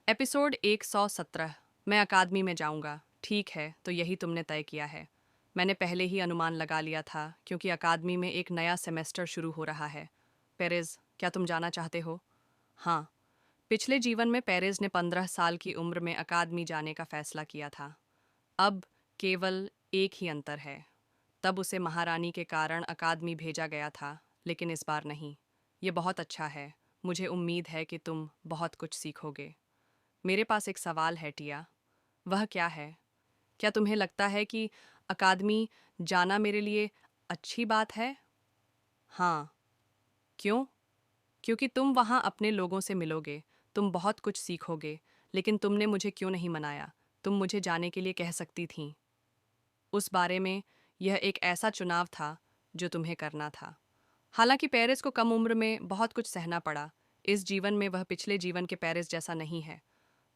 Episode 117। मैं अकादमी में जाऊंगा। ठीक है, तो यही तुमने तय किया है। मैंने पहले ही अनुमान लगा लिया था क्योंकि अकादमी में एक नया सेमेस्टर शुरू हो रहा है। पेरेज, क्या तुम जाना चाहते हो? हाँ। पिछले जीवन में पेरेज ने 15 साल की उम्र में अकादमी जाने का फैसला किया था। अब केवल एक ही अंतर है। तब उसे महारानी के कारण अकादमी भेजा गया था, लेकिन इस बार नहीं। ये बहुत अच्छा है। मुझे उम्मीद है कि तुम बहुत कुछ सीखोगे। मेरे पास एक सवाल है टिया। वह क्या है? क्या तुम्हें लगता है कि अकादमी जाना मेरे लिए अच्छी बात है? हाँ। क्यों? क्योंकि तुम वहाँ अपने लोगों से मिलोगे, तुम बहुत कुछ सीखोगे। लेकिन तुमने मुझे क्यों नहीं मनाया? तुम मुझे जाने के लिए कह सकती थीं। उस बारे में, यह एक ऐसा चुनाव था जो तुम्हें करना था। हालांकि पेरिस को कम उम्र में बहुत कुछ सहना पड़ा। इस जीवन में वह पिछले जीवन के पेरिस जैसा नहीं है।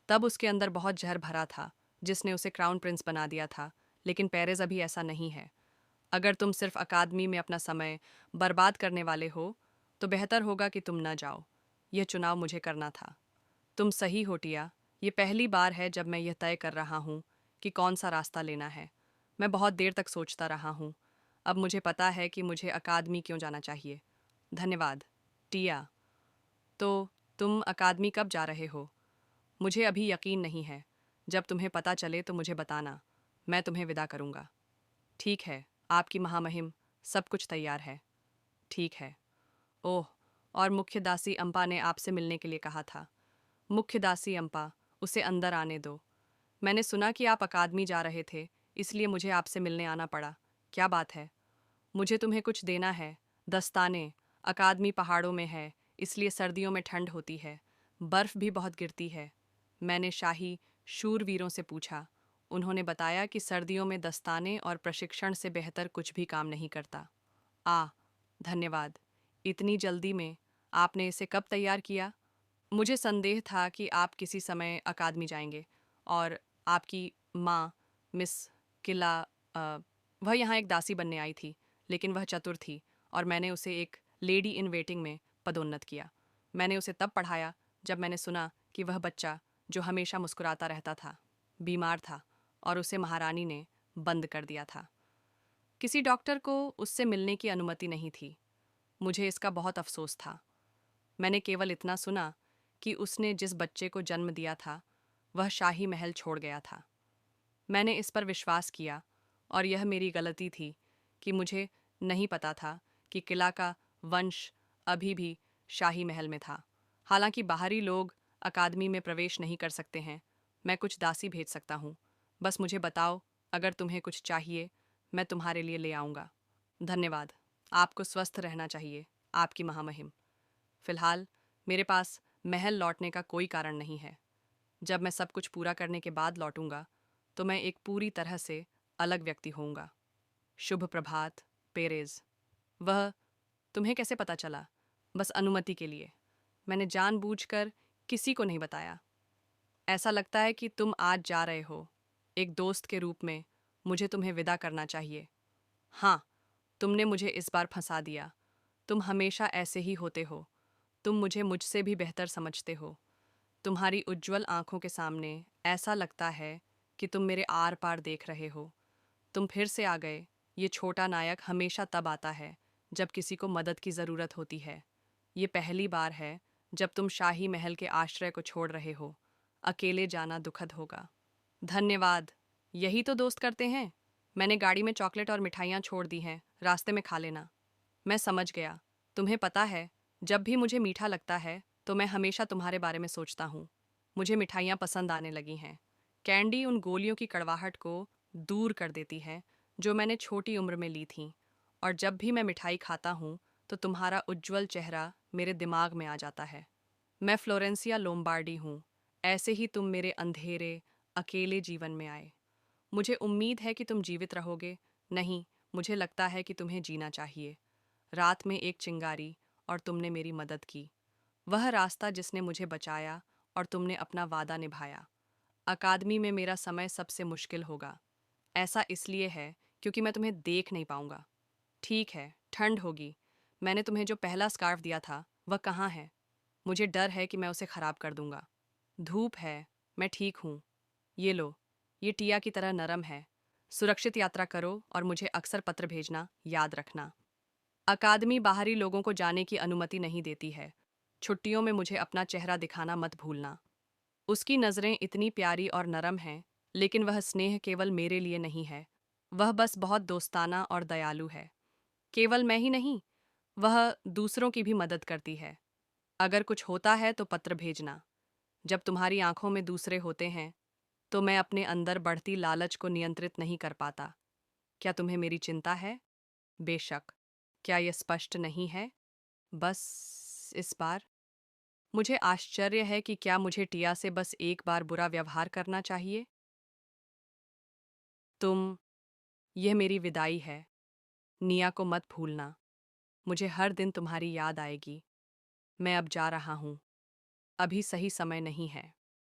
तब उसके अंदर बहुत जहर भरा था जिसने उसे क्राउन प्रिंस बना दिया था, लेकिन पेरेज अभी ऐसा नहीं है। अगर तुम सिर्फ अकादमी में अपना समय बर्बाद करने वाले हो तो बेहतर होगा कि तुम न जाओ। यह चुनाव मुझे करना था। तुम सही हो टिया। ये पहली बार है जब मैं यह तय कर रहा हूँ कि कौन सा रास्ता लेना है। मैं बहुत देर तक सोचता रहा हूँ। अब मुझे पता है कि मुझे अकादमी क्यों जाना चाहिए। धन्यवाद टिया। तो तुम अकादमी कब जा रहे हो? मुझे अभी यकीन नहीं है। जब तुम्हें पता चले तो मुझे बताना। मैं तुम्हें विदा करूंगा। ठीक है, आपकी महामहिम। सब कुछ तैयार है। ठीक है। ओह, और मुख्य दासी अम्पा ने आपसे मिलने के लिए कहा था। मुख्य दासी अम्पा, उसे अंदर आने दो। मैंने सुना कि आप अकादमी जा रहे थे, इसलिए मुझे आपसे मिलने आना पड़ा। क्या बात है? मुझे तुम्हें कुछ देना है। दस्ताने। अकादमी पहाड़ों में है, इसलिए सर्दियों में ठंड होती है। बर्फ भी बहुत गिरती है। मैंने शाही शूरवीरों से पूछा। उन्होंने बताया कि सर्दियों में दस्ताने और प्रशिक्षण से बेहतर कुछ भी काम नहीं करता। धन्यवाद। इतनी जल्दी में आपने इसे कब तैयार किया? मुझे संदेह था कि आप किसी समय अकादमी जाएंगे। और आपकी माँ, मिस किला, वह यहाँ एक दासी बनने आई थी, लेकिन वह चतुर थी और मैंने उसे एक लेडी इन वेटिंग में पदोन्नत किया। मैंने उसे तब पढ़ाया जब मैंने सुना कि वह बच्चा जो हमेशा मुस्कुराता रहता था बीमार था और उसे महारानी ने बंद कर दिया था। किसी डॉक्टर को उससे मिलने की अनुमति नहीं थी। मुझे इसका बहुत अफसोस था। मैंने केवल इतना सुना कि उसने जिस बच्चे को जन्म दिया था वह शाही महल छोड़ गया था। मैंने इस पर विश्वास किया और यह मेरी गलती थी कि मुझे नहीं पता था कि किला का वंश अभी भी शाही महल में था। हालांकि बाहरी लोग अकादमी में प्रवेश नहीं कर सकते हैं। मैं कुछ दासी भेज सकता हूँ। बस मुझे बताओ, अगर तुम्हें कुछ चाहिए मैं तुम्हारे लिए ले आऊँगा। धन्यवाद। आपको स्वस्थ रहना चाहिए, आपकी महामहिम। फिलहाल मेरे पास महल लौटने का कोई कारण नहीं है। जब मैं सब कुछ पूरा करने के बाद लौटूंगा तो मैं एक पूरी तरह से अलग व्यक्ति होऊंगा। शुभ प्रभात पेरेज। वह तुम्हें कैसे पता चला? बस अनुमति के लिए। मैंने जानबूझकर किसी को नहीं बताया। ऐसा लगता है कि तुम आज जा रहे हो। एक दोस्त के रूप में मुझे तुम्हें विदा करना चाहिए। हाँ, तुमने मुझे इस बार फंसा दिया। तुम हमेशा ऐसे ही होते हो। तुम मुझे मुझसे भी बेहतर समझते हो। तुम्हारी उज्ज्वल आंखों के सामने ऐसा लगता है कि तुम मेरे आर पार देख रहे हो। तुम फिर से आ गए। ये छोटा नायक हमेशा तब आता है जब किसी को मदद की ज़रूरत होती है। ये पहली बार है जब तुम शाही महल के आश्रय को छोड़ रहे हो। अकेले जाना दुखद होगा। धन्यवाद। यही तो दोस्त करते हैं। मैंने गाड़ी में चॉकलेट और मिठाइयाँ छोड़ दी हैं, रास्ते में खा लेना। मैं समझ गया। तुम्हें पता है, जब भी मुझे मीठा लगता है तो मैं हमेशा तुम्हारे बारे में सोचता हूँ। मुझे मिठाइयाँ पसंद आने लगी हैं। कैंडी उन गोलियों की कड़वाहट को दूर कर देती है जो मैंने छोटी उम्र में ली थीं। और जब भी मैं मिठाई खाता हूँ तो तुम्हारा उज्ज्वल चेहरा मेरे दिमाग में आ जाता है। मैं फ्लोरेंसिया लोम्बार्डी हूँ। ऐसे ही तुम मेरे अंधेरे, अकेले जीवन में आए। मुझे उम्मीद है कि तुम जीवित रहोगे। नहीं, मुझे लगता है कि तुम्हें जीना चाहिए। रात में एक चिंगारी और तुमने मेरी मदद की। वह रास्ता जिसने मुझे बचाया और तुमने अपना वादा निभाया। अकादमी में मेरा समय सबसे मुश्किल होगा। ऐसा इसलिए है क्योंकि मैं तुम्हें देख नहीं पाऊंगा। ठीक है, ठंड होगी। मैंने तुम्हें जो पहला स्कार्फ दिया था वह कहाँ है? मुझे डर है कि मैं उसे खराब कर दूंगा। धूप है, मैं ठीक हूँ। ये लो, ये टिया की तरह नरम है। सुरक्षित यात्रा करो और मुझे अक्सर पत्र भेजना याद रखना। अकादमी बाहरी लोगों को जाने की अनुमति नहीं देती है। छुट्टियों में मुझे अपना चेहरा दिखाना मत भूलना। उसकी नज़रें इतनी प्यारी और नरम हैं, लेकिन वह स्नेह केवल मेरे लिए नहीं है। वह बस बहुत दोस्ताना और दयालु है। केवल मैं ही नहीं, वह दूसरों की भी मदद करती है। अगर कुछ होता है तो पत्र भेजना। जब तुम्हारी आंखों में दूसरे होते हैं, तो मैं अपने अंदर बढ़ती लालच को नियंत्रित नहीं कर पाता। क्या तुम्हें मेरी चिंता है? बेशक। क्या यह स्पष्ट नहीं है? बस इस बार मुझे आश्चर्य है कि क्या मुझे टिया से बस एक बार बुरा व्यवहार करना चाहिए? तुम, यह मेरी विदाई है। निया को मत भूलना। मुझे हर दिन तुम्हारी याद आएगी। मैं अब जा रहा हूँ। अभी सही समय नहीं है।